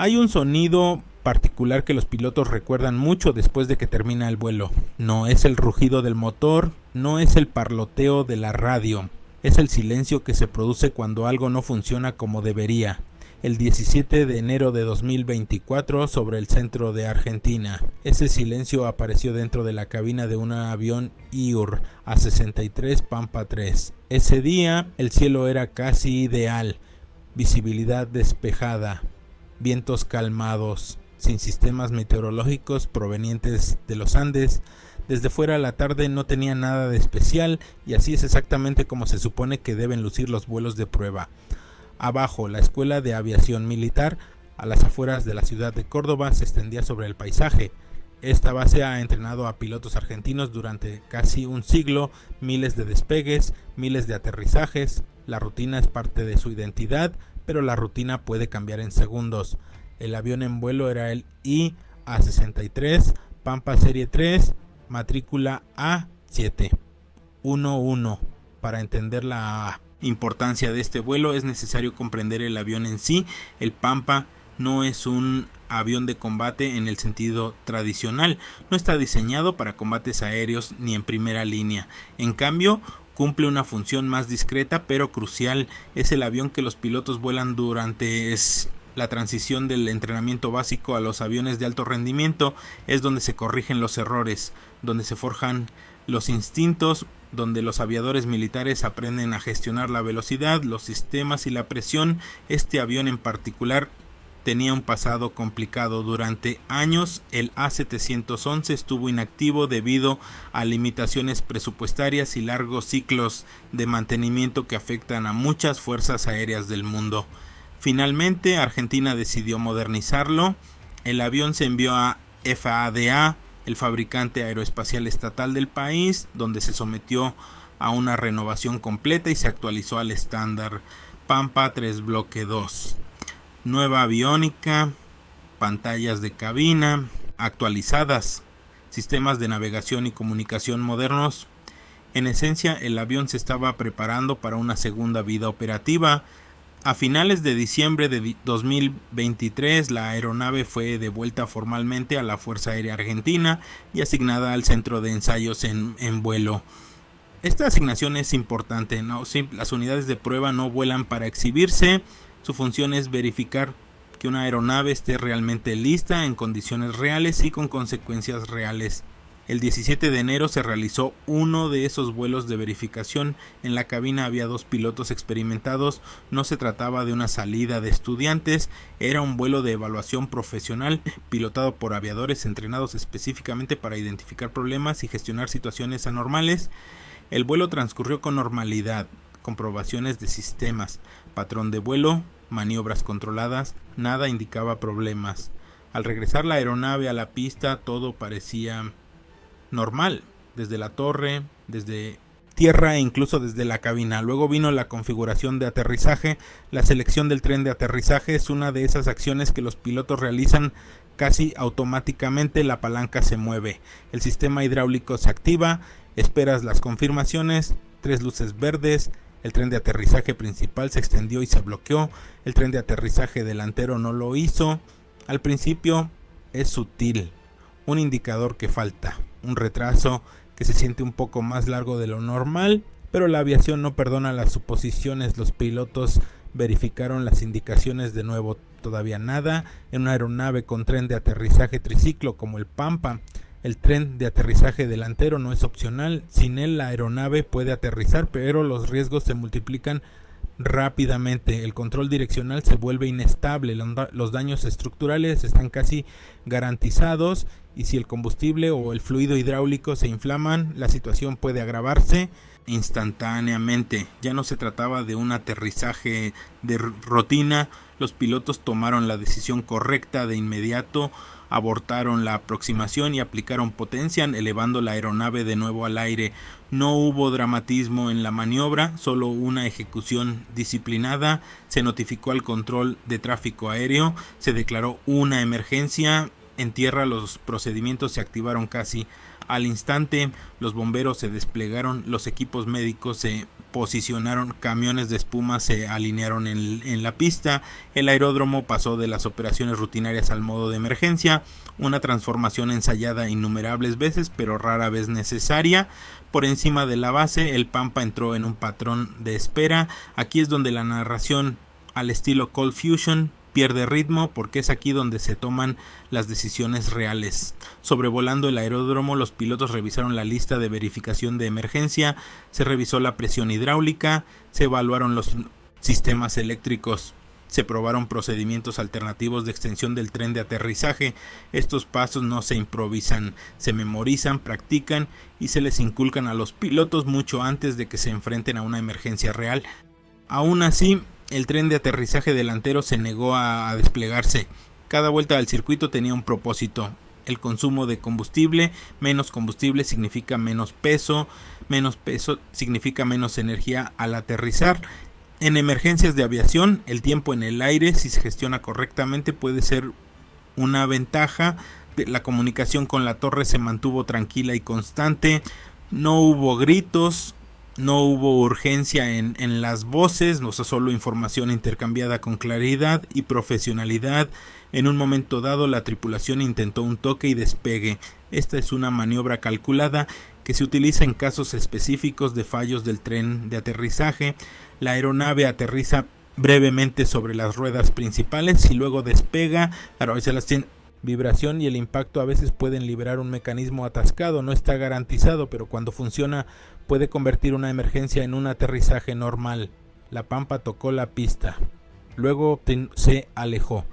Hay un sonido particular que los pilotos recuerdan mucho después de que termina el vuelo. No es el rugido del motor, no es el parloteo de la radio, es el silencio que se produce cuando algo no funciona como debería. El 17 de enero de 2024 sobre el centro de Argentina. Ese silencio apareció dentro de la cabina de un avión IUR A63 Pampa 3. Ese día el cielo era casi ideal, visibilidad despejada, vientos calmados, sin sistemas meteorológicos provenientes de los Andes. Desde fuera la tarde no tenía nada de especial y así es exactamente como se supone que deben lucir los vuelos de prueba. Abajo, la Escuela de Aviación Militar, a las afueras de la ciudad de Córdoba, se extendía sobre el paisaje. Esta base ha entrenado a pilotos argentinos durante casi un siglo, miles de despegues, miles de aterrizajes. La rutina es parte de su identidad, pero la rutina puede cambiar en segundos. El avión en vuelo era el IA-63, Pampa Serie 3, matrícula A711. Para entender la importancia de este vuelo es necesario comprender el avión en sí. El Pampa no es un avión de combate en el sentido tradicional, no está diseñado para combates aéreos ni en primera línea. En cambio, cumple una función más discreta pero crucial. Es el avión que los pilotos vuelan durante la transición del entrenamiento básico a los aviones de alto rendimiento. Es donde se corrigen los errores, donde se forjan los instintos, donde los aviadores militares aprenden a gestionar la velocidad, los sistemas y la presión. Este avión en particular tenía un pasado complicado. Durante años el A711 estuvo inactivo debido a limitaciones presupuestarias y largos ciclos de mantenimiento que afectan a muchas fuerzas aéreas del mundo. Finalmente, Argentina decidió modernizarlo. El avión se envió a FADA, el fabricante aeroespacial estatal del país, donde se sometió a una renovación completa y se actualizó al estándar Pampa 3 Bloque 2. Nueva aviónica, pantallas de cabina actualizadas, sistemas de navegación y comunicación modernos. En esencia, el avión se estaba preparando para una segunda vida operativa. A finales de diciembre de 2023, la aeronave fue devuelta formalmente a la Fuerza Aérea Argentina y asignada al Centro de Ensayos en Vuelo. Esta asignación es importante, ¿no? Sí, las unidades de prueba no vuelan para exhibirse. Su función es verificar que una aeronave esté realmente lista en condiciones reales y con consecuencias reales. El 17 de enero se realizó uno de esos vuelos de verificación. En la cabina había 2 pilotos experimentados. No se trataba de una salida de estudiantes, era un vuelo de evaluación profesional pilotado por aviadores entrenados específicamente para identificar problemas y gestionar situaciones anormales. El vuelo transcurrió con normalidad, comprobaciones de sistemas, patrón de vuelo, maniobras controladas, nada indicaba problemas. Al regresar la aeronave a la pista, todo parecía normal, desde la torre, desde tierra e incluso desde la cabina. Luego vino la configuración de aterrizaje. La selección del tren de aterrizaje es una de esas acciones que los pilotos realizan casi automáticamente. La palanca se mueve, el sistema hidráulico se activa, esperas las confirmaciones, 3 luces verdes. El tren de aterrizaje principal se extendió y se bloqueó. El tren de aterrizaje delantero no lo hizo. Al principio es sutil, un indicador que falta, un retraso que se siente un poco más largo de lo normal, pero la aviación no perdona las suposiciones. Los pilotos verificaron las indicaciones de nuevo, todavía nada. En una aeronave con tren de aterrizaje triciclo como el Pampa, el tren de aterrizaje delantero no es opcional. Sin él la aeronave puede aterrizar, pero los riesgos se multiplican rápidamente. El control direccional se vuelve inestable, los daños estructurales están casi garantizados y si el combustible o el fluido hidráulico se inflaman, la situación puede agravarse instantáneamente. Ya no se trataba de un aterrizaje de rutina. Los pilotos tomaron la decisión correcta de inmediato, abortaron la aproximación y aplicaron potencia, elevando la aeronave de nuevo al aire. No hubo dramatismo en la maniobra, solo una ejecución disciplinada. Se notificó al control de tráfico aéreo, se declaró una emergencia. En tierra los procedimientos se activaron casi Al instante, los bomberos se desplegaron, los equipos médicos se posicionaron, camiones de espuma se alinearon en la pista, el aeródromo pasó de las operaciones rutinarias al modo de emergencia, una transformación ensayada innumerables veces pero rara vez necesaria. Por encima de la base, el Pampa entró en un patrón de espera. Aquí es donde la narración al estilo Cold Fusion pierde ritmo, porque es aquí donde se toman las decisiones reales. Sobrevolando el aeródromo, los pilotos revisaron la lista de verificación de emergencia, se revisó la presión hidráulica, se evaluaron los sistemas eléctricos, se probaron procedimientos alternativos de extensión del tren de aterrizaje. Estos pasos no se improvisan, se memorizan, practican y se les inculcan a los pilotos mucho antes de que se enfrenten a una emergencia real. Aún así, el tren de aterrizaje delantero se negó a desplegarse. Cada vuelta del circuito tenía un propósito. El consumo de combustible. Menos combustible significa menos peso significa menos energía al aterrizar. En emergencias de aviación, el tiempo en el aire, si se gestiona correctamente, puede ser una ventaja. La comunicación con la torre se mantuvo tranquila y constante. No hubo gritos. No hubo urgencia en las voces, no solo información intercambiada con claridad y profesionalidad. En un momento dado, la tripulación intentó un toque y despegue. Esta es una maniobra calculada que se utiliza en casos específicos de fallos del tren de aterrizaje. La aeronave aterriza brevemente sobre las ruedas principales y luego despega. Claro, vibración y el impacto a veces pueden liberar un mecanismo atascado, no está garantizado, pero cuando funciona puede convertir una emergencia en un aterrizaje normal. La Pampa tocó la pista, luego se alejó.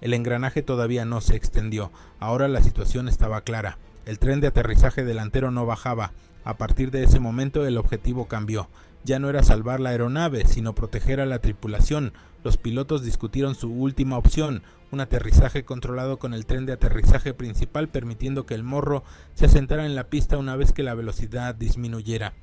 El engranaje todavía no se extendió. Ahora la situación estaba clara. El tren de aterrizaje delantero no bajaba. A partir de ese momento el objetivo cambió. Ya no era salvar la aeronave, sino proteger a la tripulación. Los pilotos discutieron su última opción, un aterrizaje controlado con el tren de aterrizaje principal, permitiendo que el morro se asentara en la pista una vez que la velocidad disminuyera.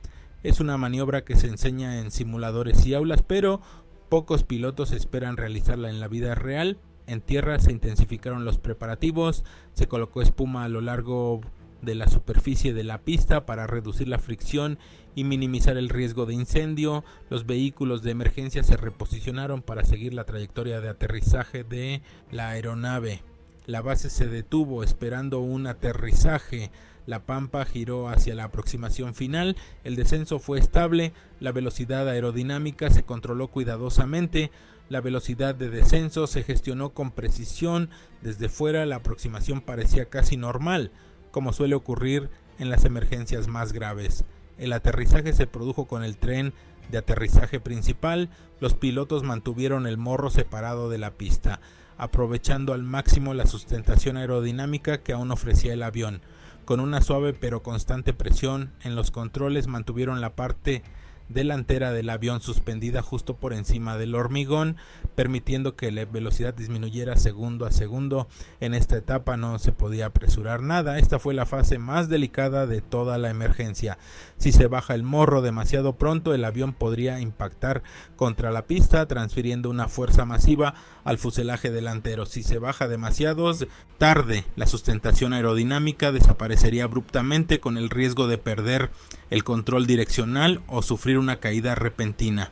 Es una maniobra que se enseña en simuladores y aulas, pero pocos pilotos esperan realizarla en la vida real. En tierra se intensificaron los preparativos, se colocó espuma a lo largo de la superficie de la pista para reducir la fricción y minimizar el riesgo de incendio. Los vehículos de emergencia se reposicionaron para seguir la trayectoria de aterrizaje de la aeronave. La base se detuvo esperando un aterrizaje. La Pampa giró hacia la aproximación final. El descenso fue estable. La velocidad aerodinámica se controló cuidadosamente. La velocidad de descenso se gestionó con precisión. Desde fuera la aproximación parecía casi normal, como suele ocurrir en las emergencias más graves. El aterrizaje se produjo con el tren de aterrizaje principal. Los pilotos mantuvieron el morro separado de la pista, aprovechando al máximo la sustentación aerodinámica que aún ofrecía el avión. Con una suave pero constante presión en los controles mantuvieron la parte delantera del avión suspendida justo por encima del hormigón, permitiendo que la velocidad disminuyera segundo a segundo. En esta etapa no se podía apresurar nada. Esta fue la fase más delicada de toda la emergencia. Si se baja el morro demasiado pronto, el avión podría impactar contra la pista, transfiriendo una fuerza masiva al fuselaje delantero. Si se baja demasiado tarde, la sustentación aerodinámica desaparecería abruptamente, con el riesgo de perder el control direccional o sufrir una caída repentina.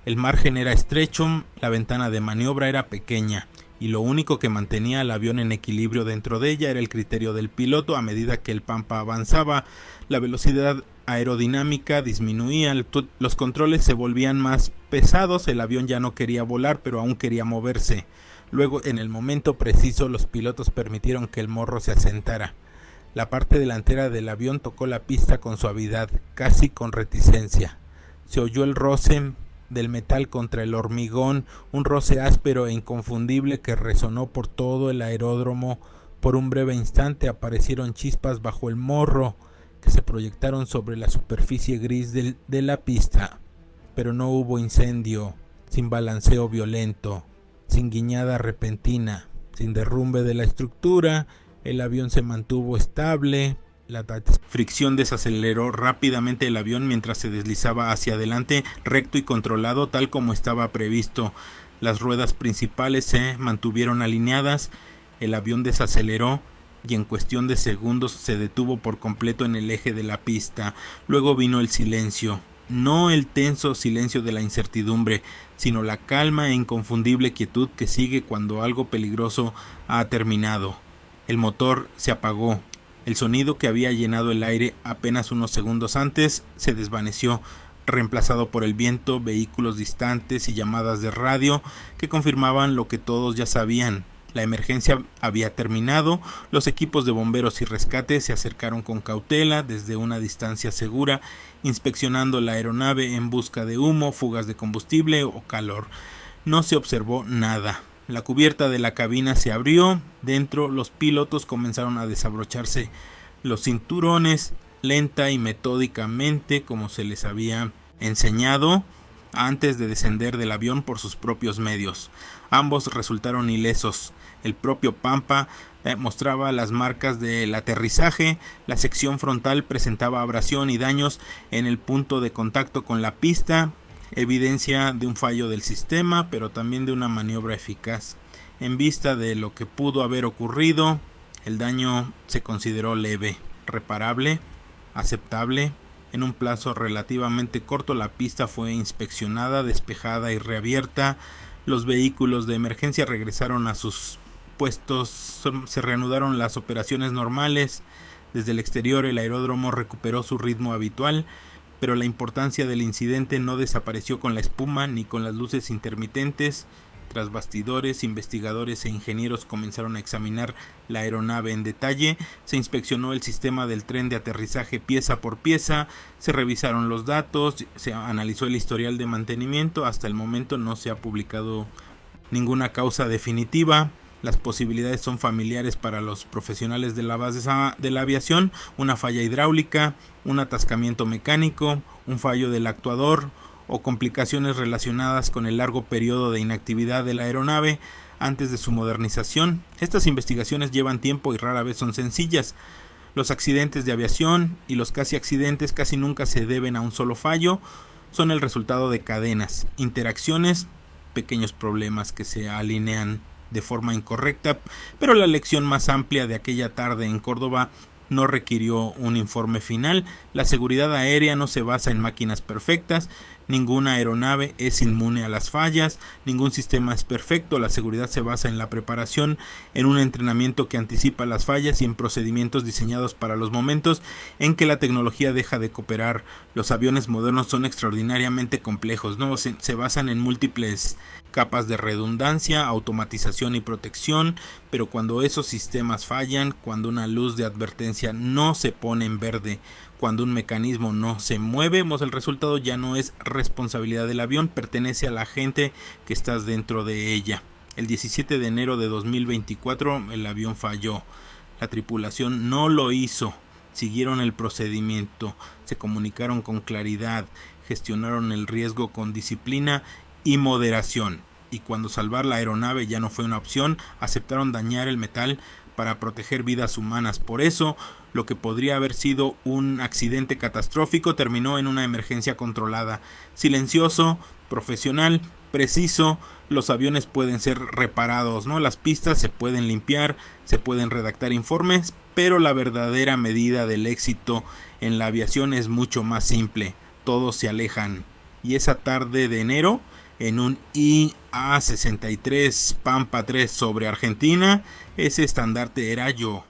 El margen era estrecho, la ventana de maniobra era pequeña, y lo único que mantenía al avión en equilibrio dentro de ella era el criterio del piloto. A medida que el Pampa avanzaba, la velocidad aerodinámica disminuía, los controles se volvían más pesados, el avión ya no quería volar, pero aún quería moverse. Luego, en el momento preciso, los pilotos permitieron que el morro se asentara. La parte delantera del avión tocó la pista con suavidad, casi con reticencia. Se oyó el roce del metal contra el hormigón, un roce áspero e inconfundible que resonó por todo el aeródromo. Por un breve instante aparecieron chispas bajo el morro que se proyectaron sobre la superficie gris de la pista, pero no hubo incendio, sin balanceo violento, sin guiñada repentina, sin derrumbe de la estructura. El avión se mantuvo estable. La fricción desaceleró rápidamente el avión mientras se deslizaba hacia adelante, recto y controlado, tal como estaba previsto. Las ruedas principales se mantuvieron alineadas. El avión desaceleró y en cuestión de segundos se detuvo por completo en el eje de la pista. Luego vino el silencio, no el tenso silencio de la incertidumbre, sino la calma e inconfundible quietud que sigue cuando algo peligroso ha terminado. El motor se apagó. El sonido que había llenado el aire apenas unos segundos antes se desvaneció, reemplazado por el viento, vehículos distantes y llamadas de radio que confirmaban lo que todos ya sabían. La emergencia había terminado, los equipos de bomberos y rescate se acercaron con cautela desde una distancia segura, inspeccionando la aeronave en busca de humo, fugas de combustible o calor. No se observó nada. La cubierta de la cabina se abrió, dentro los pilotos comenzaron a desabrocharse los cinturones lenta y metódicamente como se les había enseñado antes de descender del avión por sus propios medios. Ambos resultaron ilesos. El propio Pampa mostraba las marcas del aterrizaje, la sección frontal presentaba abrasión y daños en el punto de contacto con la pista, evidencia de un fallo del sistema, pero también de una maniobra eficaz. En vista de lo que pudo haber ocurrido, el daño se consideró leve, reparable, aceptable. En un plazo relativamente corto la pista fue inspeccionada, despejada y reabierta. Los vehículos de emergencia regresaron a sus puestos, se reanudaron las operaciones normales. Desde el exterior el aeródromo recuperó su ritmo habitual, pero la importancia del incidente no desapareció con la espuma ni con las luces intermitentes. Tras bastidores, investigadores e ingenieros comenzaron a examinar la aeronave en detalle, se inspeccionó el sistema del tren de aterrizaje pieza por pieza, se revisaron los datos, se analizó el historial de mantenimiento. Hasta el momento no se ha publicado ninguna causa definitiva. Las posibilidades son familiares para los profesionales de la base de la aviación: una falla hidráulica, un atascamiento mecánico, un fallo del actuador o complicaciones relacionadas con el largo periodo de inactividad de la aeronave antes de su modernización. Estas investigaciones llevan tiempo y rara vez son sencillas. Los accidentes de aviación y los casi accidentes casi nunca se deben a un solo fallo, son el resultado de cadenas, interacciones, pequeños problemas que se alinean de forma incorrecta, pero la lección más amplia de aquella tarde en Córdoba no requirió un informe final. La seguridad aérea no se basa en máquinas perfectas, ninguna aeronave es inmune a las fallas, ningún sistema es perfecto. La seguridad se basa en la preparación, en un entrenamiento que anticipa las fallas y en procedimientos diseñados para los momentos en que la tecnología deja de cooperar. Los aviones modernos son extraordinariamente complejos, ¿no? Se basan en múltiples capas de redundancia, automatización y protección, pero cuando esos sistemas fallan, cuando una luz de advertencia no se pone en verde, cuando un mecanismo no se mueve, el resultado ya no es responsabilidad del avión, pertenece a la gente que está dentro de ella. El 17 de enero de 2024 el avión falló. La tripulación no lo hizo. Siguieron el procedimiento, se comunicaron con claridad, gestionaron el riesgo con disciplina y moderación. Y cuando salvar la aeronave ya no fue una opción, aceptaron dañar el metal para proteger vidas humanas. Por eso, lo que podría haber sido un accidente catastrófico terminó en una emergencia controlada. Silencioso, profesional, preciso. Los aviones pueden ser reparados, ¿no? Las pistas se pueden limpiar, se pueden redactar informes, pero la verdadera medida del éxito en la aviación es mucho más simple. Todos se alejan. Y esa tarde de enero, en un IA-63 Pampa 3 sobre Argentina, ese estandarte era yo.